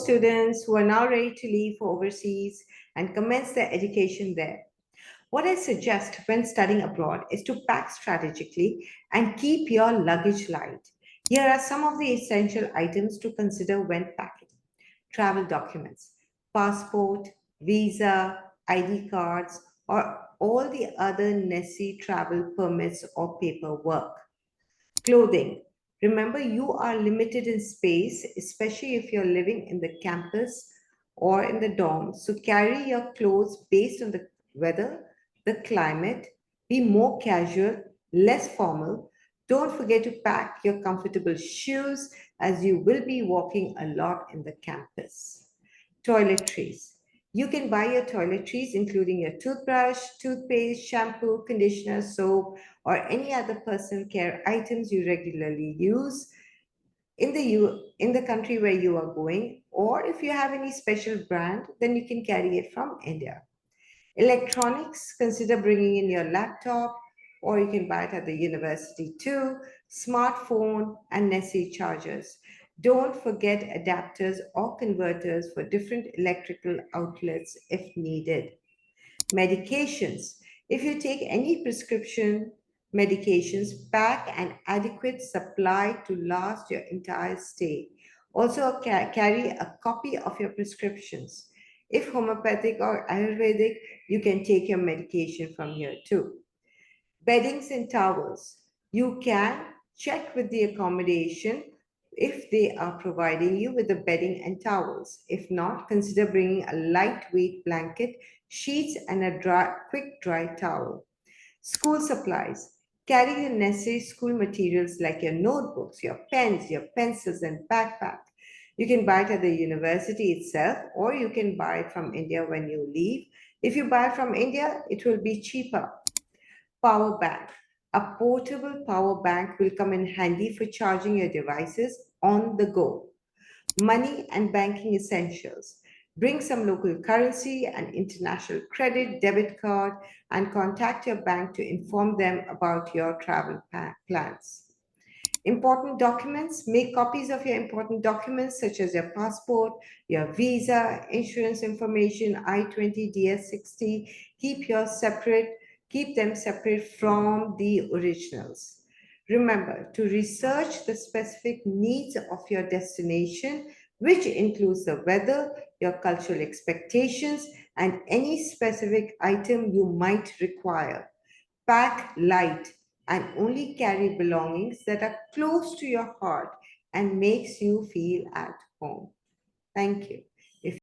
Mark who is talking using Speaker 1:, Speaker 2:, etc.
Speaker 1: students who are now ready to leave for overseas and commence their education there. What I suggest when studying abroad is to pack strategically and keep your luggage light. Here are some of the essential items to consider when packing. Travel documents, passport, visa, ID cards, or all the other necessary travel permits or paperwork. Clothing. Remember, you are limited in space, especially if you're living in the campus or in the dorm. So carry your clothes based on the weather, the climate. Be more casual, less formal. Don't forget to pack your comfortable shoes as you will be walking a lot in the campus. Toiletries. You can buy your toiletries, including your toothbrush, toothpaste, shampoo, conditioner, soap, or any other personal care items you regularly use in the country where you are going, or if you have any special brand, then you can carry it from India. Electronics, consider bringing in your laptop, or you can buy it at the university too, smartphone, and necessary chargers. Don't forget adapters or converters for different electrical outlets if needed. Medications. If you take any prescription medications, pack an adequate supply to last your entire stay. Also, carry a copy of your prescriptions. If homeopathic or Ayurvedic, you can take your medication from here too. Beddings and towels. You can check with the accommodation if they are providing you with the bedding and towels. If not, consider bringing a lightweight blanket, sheets, and a quick dry towel. School supplies. Carry the necessary school materials like your notebooks, your pens, your pencils, and backpack. You can buy it at the university itself, or you can buy it from India when you leave. If you buy from India, it will be cheaper. Power bank. A portable power bank will come in handy for charging your devices on the go. Money and banking essentials. Bring some local currency and international credit, debit card, and contact your bank to inform them about your travel plans. Important documents. Make copies of your important documents such as your passport, your visa, insurance information, I-20, DS-60. Keep them separate from the originals. Remember to research the specific needs of your destination, which includes the weather, your cultural expectations, and any specific item you might require. Pack light and only carry belongings that are close to your heart and makes you feel at home. Thank you.